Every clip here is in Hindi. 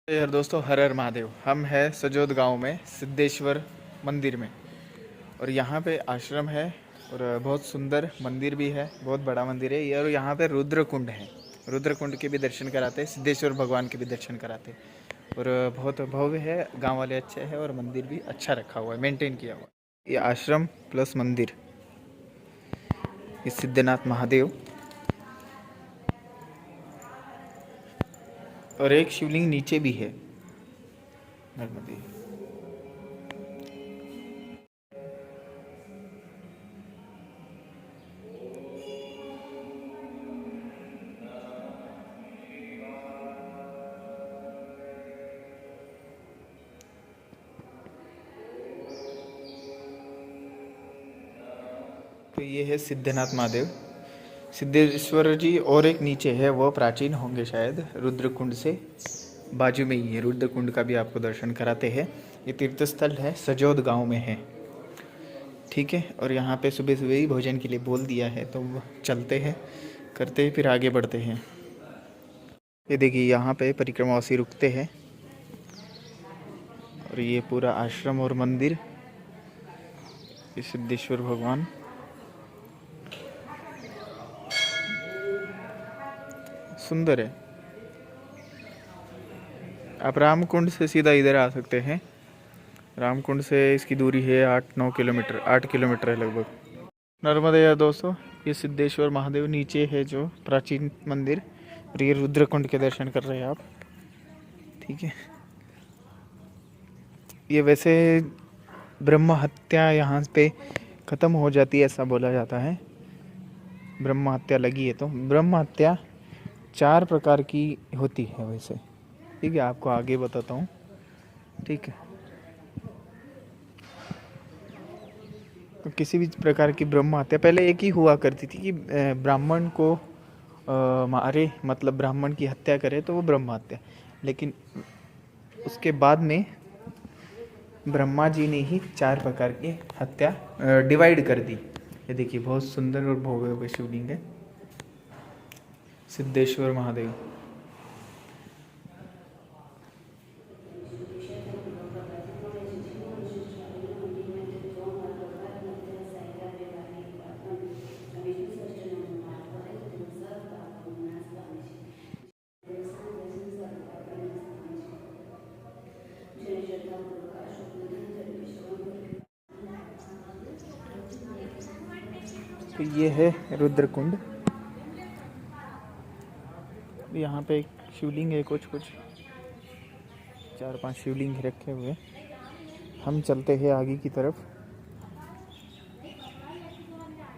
यार दोस्तों, हर हर महादेव। हम हैं सजोद गांव में सिद्धेश्वर मंदिर में, और यहाँ पे आश्रम है और बहुत सुंदर मंदिर भी है। बहुत बड़ा मंदिर है ये, और यहाँ पे रुद्र कुंड है। रुद्र कुंड के भी दर्शन कराते हैं, सिद्धेश्वर भगवान के भी दर्शन कराते हैं, और बहुत भव्य है। गांव वाले अच्छे हैं और मंदिर भी अच्छा रखा हुआ है, मेंटेन किया हुआ है। ये आश्रम प्लस मंदिर, ये सिद्धनाथ महादेव, और एक शिवलिंग नीचे भी है नर्मदे। तो ये है सिद्धनाथ महादेव, सिद्धेश्वर जी। और एक नीचे है, वो प्राचीन होंगे शायद, रुद्रकुंड से बाजू में ही है। रुद्रकुंड का भी आपको दर्शन कराते हैं। ये तीर्थ स्थल है, सजोद गांव में है, ठीक है। और यहाँ पे सुबह सुबह ही भोजन के लिए बोल दिया है, तो चलते हैं, करते हैं, फिर आगे बढ़ते हैं। ये देखिए, यहाँ पे परिक्रमावासी रुकते हैं, और ये पूरा आश्रम और मंदिर, ये सिद्धेश्वर भगवान। सुंदर है। आप रामकुंड से सीधा इधर आ सकते हैं। रामकुंड से इसकी दूरी है 8-9 किलोमीटर, 8 किलोमीटर है लगभग। नर्मदे यार दोस्तों, ये सिद्धेश्वर महादेव नीचे है जो प्राचीन मंदिर, और ये रुद्रकुंड के दर्शन कर रहे हैं आप, ठीक है। ये वैसे ब्रह्म हत्या यहाँ पे ख़त्म हो जाती है, ऐसा बोला जाता है। ब्रह्म हत्या लगी है तो ब्रह्म हत्या 4 प्रकार की होती है वैसे, ठीक है। आपको आगे बताता हूँ, ठीक है। तो किसी भी प्रकार की ब्रह्म हत्या पहले एक ही हुआ करती थी कि ब्राह्मण को मारे, मतलब ब्राह्मण की हत्या करे तो वो ब्रह्म हत्या। लेकिन उसके बाद में ब्रह्मा जी ने ही 4 प्रकार की हत्या डिवाइड कर दी। ये देखिए, बहुत सुंदर और भव्य शिवलिंग है, सिद्धेश्वर महादेव। तो ये है रुद्रकुंड। यहाँ पे एक शिवलिंग है, कुछ 4-5 शिवलिंग रखे हुए। हम चलते हैं आगे की तरफ।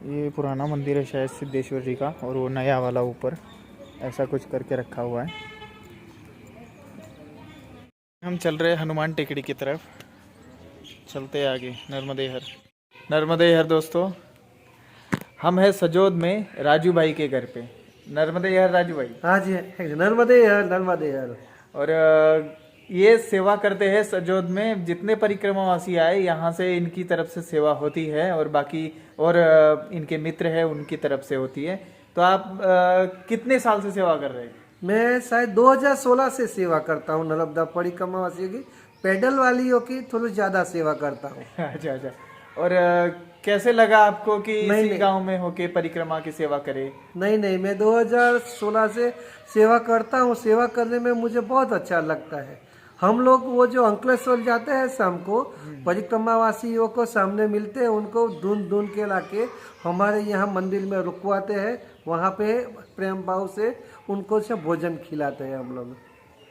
ये पुराना मंदिर है शायद सिद्धेश्वर जी का, और वो नया वाला ऊपर ऐसा कुछ करके रखा हुआ है। हम चल रहे हैं हनुमान टेकड़ी की तरफ, चलते हैं आगे। नर्मदे हर दोस्तों, हम हैं सजोद में राजू भाई के घर पे। नर्मदे हर राजू भाई। हाँ जी, नर्मदे हर। और ये सेवा करते हैं सजोद में। जितने परिक्रमावासी आए यहाँ से, इनकी तरफ से सेवा होती है, और बाकी और इनके मित्र हैं उनकी तरफ से होती है। तो आप कितने साल से सेवा कर रहे हैं? मैं शायद 2016 से सेवा करता हूँ। नर्मदा परिक्रमावासियों की, पैडल वालियों की थोड़ी ज्यादा सेवा करता हूँ। अच्छा। और कैसे लगा आपको कि इसी गांव में होके परिक्रमा की सेवा करे? नहीं, मैं 2016 से सेवा करता हूँ। सेवा करने में मुझे बहुत अच्छा लगता है। हम लोग वो जो अंकलेश्वर जाते हैं शाम को, परिक्रमावासियों को सामने मिलते हैं, उनको ढूंढ के लाके हमारे यहाँ मंदिर में रुकवाते हैं। वहाँ पे प्रेम भाव से उनको से भोजन खिलाते हैं हम लोग।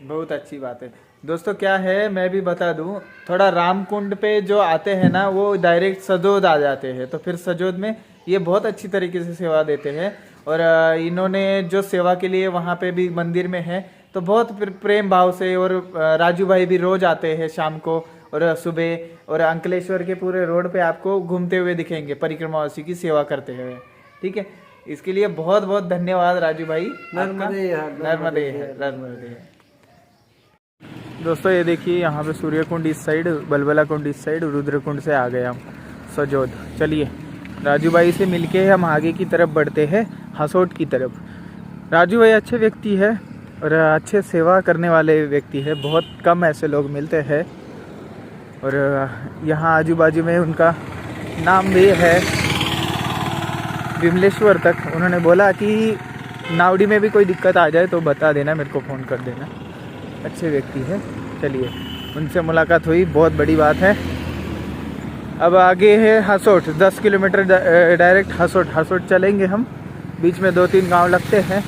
बहुत अच्छी बात है दोस्तों। क्या है, मैं भी बता दूं, थोड़ा रामकुंड पे जो आते हैं ना, वो डायरेक्ट सजोद आ जाते हैं। तो फिर सजोद में ये बहुत अच्छी तरीके से सेवा देते हैं। और इन्होंने जो सेवा के लिए वहाँ पे भी मंदिर में है, तो बहुत प्रेम भाव से। और राजू भाई भी रोज आते हैं शाम को और सुबह, और अंकलेश्वर के पूरे रोड पे आपको घूमते हुए दिखेंगे परिक्रमावासी की सेवा करते हुए, ठीक है। इसके लिए बहुत बहुत धन्यवाद राजू भाई। नर्मदे। दोस्तों ये देखिए, यहाँ पे सूर्य कुंड इस साइड, बलबला कुंड इस साइड, रुद्रकुंड से आ गए हम सजोद। चलिए, राजू भाई से मिलके हम आगे की तरफ बढ़ते हैं, हसोट की तरफ। राजू भाई अच्छे व्यक्ति है, और अच्छे सेवा करने वाले व्यक्ति है, बहुत कम ऐसे लोग मिलते हैं। और यहाँ आजू बाजू में उनका नाम भी है विमलेश्वर तक। उन्होंने बोला कि नावड़ी में भी कोई दिक्कत आ जाए तो बता देना, मेरे को फ़ोन कर देना। अच्छे व्यक्ति है। चलिए उनसे मुलाकात हुई, बहुत बड़ी बात है। अब आगे है हसोट, 10 किलोमीटर डायरेक्ट हसोट चलेंगे हम। बीच में 2-3 गांव लगते हैं।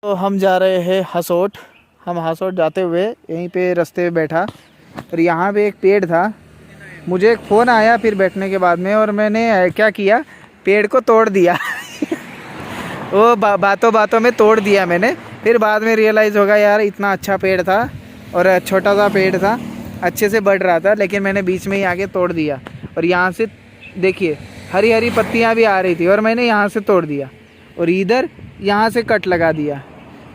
तो हम जा रहे हैं हसोट। हम हसोट जाते हुए यहीं पे रास्ते पे बैठा और यहाँ पे एक पेड़ था। मुझे एक फ़ोन आया फिर बैठने के बाद में, और मैंने क्या किया, पेड़ को तोड़ दिया। वो बातों बातों में तोड़ दिया मैंने। फिर बाद में रियलाइज़ होगा यार इतना अच्छा पेड़ था और छोटा सा पेड़ था, अच्छे से बढ़ रहा था, लेकिन मैंने बीच में ही आके तोड़ दिया। और यहाँ से देखिए हरी हरी पत्तियाँ भी आ रही थी और मैंने यहाँ से तोड़ दिया और इधर यहाँ से कट लगा दिया।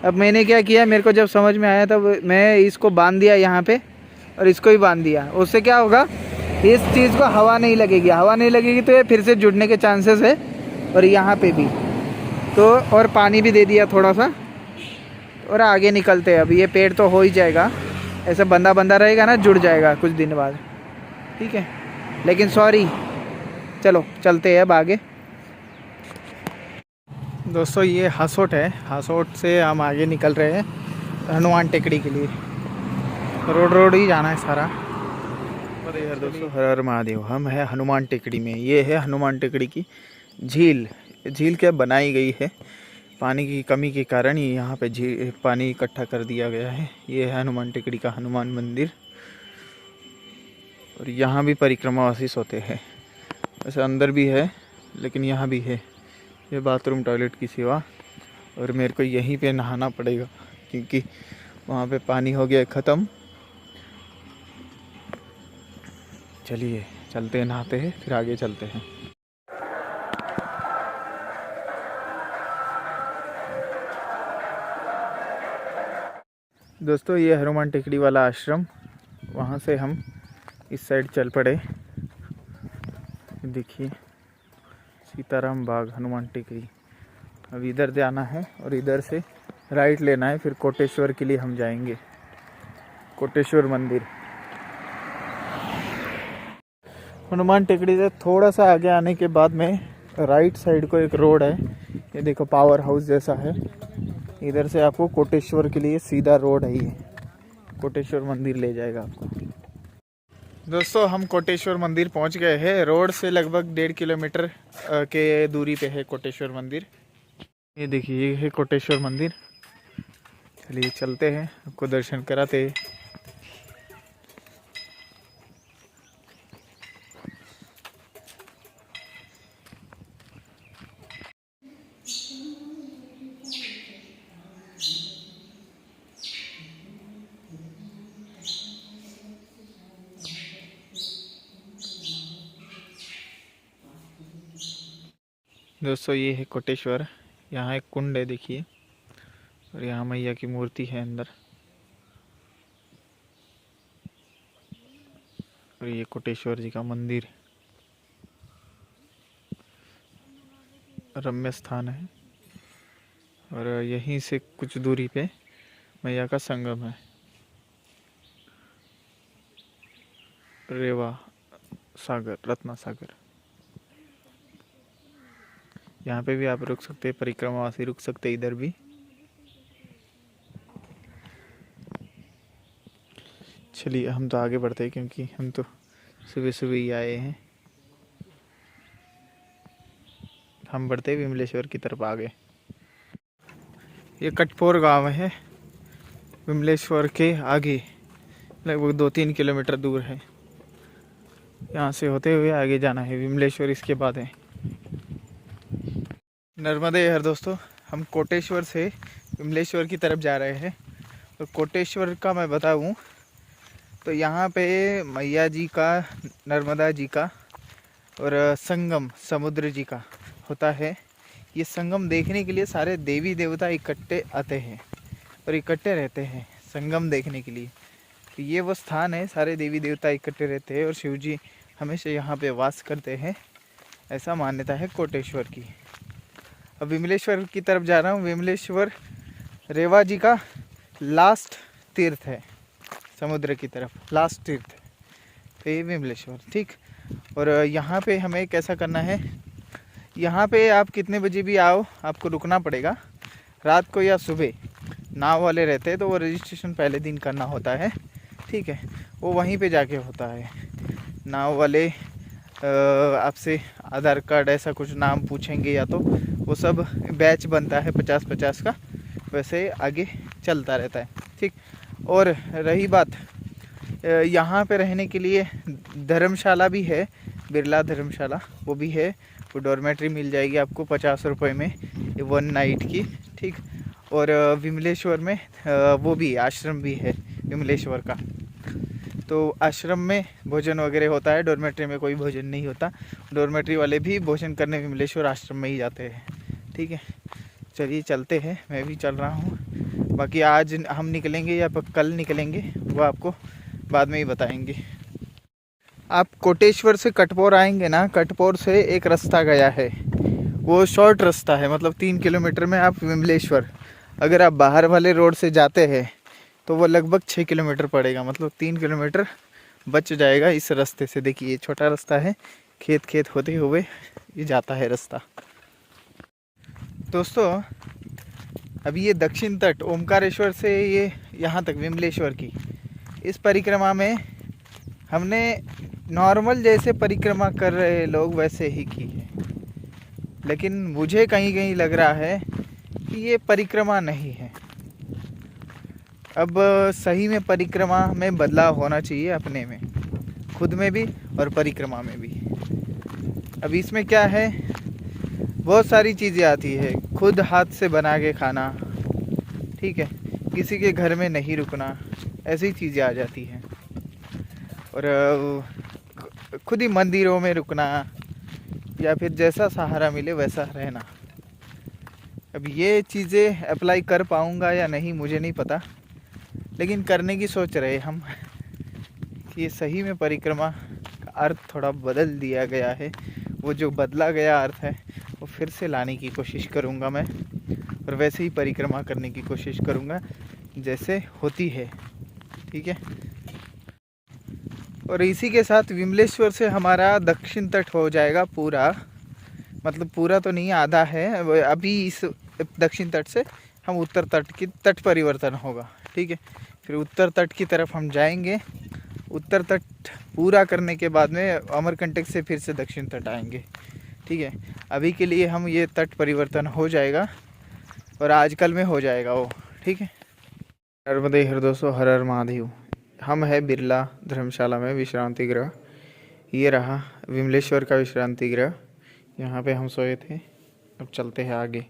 अब मैंने क्या किया, मेरे को जब समझ में आया तब मैं इसको बांध दिया यहाँ पे और इसको ही बांध दिया। उससे क्या होगा, इस चीज़ को हवा नहीं लगेगी। हवा नहीं लगेगी तो ये फिर से जुड़ने के चांसेस है। और यहाँ पे भी तो, और पानी भी दे दिया थोड़ा सा और आगे निकलते हैं। अब ये पेड़ तो हो ही जाएगा, ऐसा बंदा बंदा रहेगा ना, जुड़ जाएगा कुछ दिन बाद, ठीक है। लेकिन सॉरी, चलो चलते हैं अब आगे। दोस्तों ये हसोट है, हसोट से हम आगे निकल रहे हैं हनुमान टेकड़ी के लिए। रोड ही जाना है सारा। अरे यार दोस्तों, हर हर महादेव। हम है हनुमान टेकड़ी में। ये है हनुमान टेकड़ी की झील। झील क्या बनाई गई है, पानी की कमी के कारण ही यहाँ पे झील पानी इकट्ठा कर दिया गया है। ये है हनुमान टेकड़ी का हनुमान मंदिर और यहाँ भी परिक्रमावासी सोते हैं। वैसे अंदर भी है लेकिन यहाँ भी है। ये बाथरूम टॉयलेट की सेवा। और मेरे को यहीं पे नहाना पड़ेगा क्योंकि वहाँ पे पानी हो गया ख़त्म। चलिए चलते हैं, नहाते हैं, फिर आगे चलते हैं। दोस्तों ये हनुमान टेकड़ी वाला आश्रम, वहाँ से हम इस साइड चल पड़े। देखिए सीताराम बाग, हनुमान टेकड़ी। अब इधर जाना है और इधर से राइट लेना है, फिर कोटेश्वर के लिए हम जाएंगे, कोटेश्वर मंदिर। हनुमान टेकड़ी से थोड़ा सा आगे आने के बाद में राइट साइड को एक रोड है, ये देखो पावर हाउस जैसा है। इधर से आपको कोटेश्वर के लिए सीधा रोड है, ये कोटेश्वर मंदिर ले जाएगा आपको। दोस्तों हम कोटेश्वर मंदिर पहुंच गए हैं। रोड से लगभग 1.5 किलोमीटर के दूरी पे है कोटेश्वर मंदिर। ये देखिए ये है कोटेश्वर मंदिर। चलिए चलते हैं, आपको दर्शन कराते हैं। दोस्तों ये है कोटेश्वर। यहाँ एक कुंड है देखिए, और यहाँ मैया की मूर्ति है अंदर। और ये कोटेश्वर जी का मंदिर, रम्य स्थान है। और यहीं से कुछ दूरी पे मैया का संगम है, रेवा सागर, रत्ना सागर। यहाँ पे भी आप रुक सकते हैं, परिक्रमावासी रुक सकते हैं इधर भी। चलिए हम तो आगे बढ़ते हैं क्योंकि हम तो सुबह सुबह ही आए हैं। हम बढ़ते हैं विमलेश्वर की तरफ आगे। ये कटपोर गांव है, विमलेश्वर के आगे लगभग 2-3 किलोमीटर दूर है। यहाँ से होते हुए आगे जाना है विमलेश्वर, इसके बाद है नर्मदे हर। दोस्तों हम कोटेश्वर से विमलेश्वर की तरफ जा रहे हैं। तो कोटेश्वर का मैं बताऊं तो यहाँ पे मैया जी का, नर्मदा जी का और संगम समुद्र जी का होता है। ये संगम देखने के लिए सारे देवी देवता इकट्ठे आते हैं और इकट्ठे रहते हैं संगम देखने के लिए। तो ये वो स्थान है, सारे देवी देवता इकट्ठे रहते हैं और शिव जी हमेशा यहाँ पे वास करते हैं, ऐसा मान्यता है कोटेश्वर की। अब विमलेश्वर की तरफ जा रहा हूँ। विमलेश्वर रेवा जी का लास्ट तीर्थ है, समुद्र की तरफ लास्ट तीर्थ है, तो ये विमलेश्वर। ठीक, और यहाँ पे हमें कैसा करना है, यहाँ पे आप कितने बजे भी आओ आपको रुकना पड़ेगा, रात को या सुबह। नाव वाले रहते हैं तो वो रजिस्ट्रेशन पहले दिन करना होता है, ठीक है, वो वहीं पे जाके होता है। नाव वाले आपसे आधार कार्ड ऐसा कुछ नाम पूछेंगे, या तो वो सब बैच बनता है 50-50 का, वैसे आगे चलता रहता है। ठीक, और रही बात यहाँ पे रहने के लिए धर्मशाला भी है, बिरला धर्मशाला वो भी है, वो डॉर्मेट्री मिल जाएगी आपको 50 रुपये में 1 नाइट की। ठीक, और विमलेश्वर में वो भी आश्रम भी है विमलेश्वर का, तो आश्रम में भोजन वगैरह होता है, डॉर्मेट्री में कोई भोजन नहीं होता। डॉर्मेट्री वाले भी भोजन करने विमलेश्वर आश्रम में ही जाते हैं। ठीक है, चलिए चलते हैं, मैं भी चल रहा हूँ। बाकी आज हम निकलेंगे या कल निकलेंगे वो आपको बाद में ही बताएंगे। आप कोटेश्वर से कटपोर आएंगे ना, कटपोर से एक रास्ता गया है, वो शॉर्ट रास्ता है, मतलब 3 किलोमीटर में आप विमलेश्वर। अगर आप बाहर वाले रोड से जाते हैं तो वो लगभग 6 किलोमीटर पड़ेगा, मतलब 3 किलोमीटर बच जाएगा इस रास्ते से। देखिए ये छोटा रास्ता है, खेत खेत होते हुए ये जाता है रास्ता। दोस्तों अभी ये दक्षिण तट ओमकारेश्वर से ये यहाँ तक विमलेश्वर की इस परिक्रमा में हमने नॉर्मल जैसे परिक्रमा कर रहे लोग वैसे ही की है, लेकिन मुझे कहीं कहीं लग रहा है कि ये परिक्रमा नहीं है। अब सही में परिक्रमा में बदलाव होना चाहिए, अपने में, खुद में भी और परिक्रमा में भी। अब इसमें क्या है, बहुत सारी चीज़ें आती है, खुद हाथ से बना के खाना, ठीक है, किसी के घर में नहीं रुकना, ऐसी चीज़ें आ जाती हैं। और खुद ही मंदिरों में रुकना, या फिर जैसा सहारा मिले वैसा रहना। अब ये चीज़ें अप्लाई कर पाऊँगा या नहीं मुझे नहीं पता, लेकिन करने की सोच रहे हम कि ये सही में परिक्रमा का अर्थ थोड़ा बदल दिया गया है। वो जो बदला गया अर्थ है वो फिर से लाने की कोशिश करूँगा मैं, और वैसे ही परिक्रमा करने की कोशिश करूँगा जैसे होती है। ठीक है, और इसी के साथ विमलेश्वर से हमारा दक्षिण तट हो जाएगा पूरा, मतलब पूरा तो नहीं, आधा है अभी। इस दक्षिण तट से हम उत्तर तट की तट परिवर्तन होगा। ठीक है, फिर उत्तर तट की तरफ हम जाएंगे। उत्तर तट पूरा करने के बाद में अमरकंटक से फिर से दक्षिण तट आएंगे। ठीक है, अभी के लिए हम ये तट परिवर्तन हो जाएगा और आजकल में हो जाएगा वो। ठीक है, नर्मदे हृदोसो हर हर महादेव। हम है बिरला धर्मशाला में विश्रांति गृह, ये रहा विमलेश्वर का विश्रांति गृह, यहाँ पे हम सोए थे। अब चलते हैं आगे।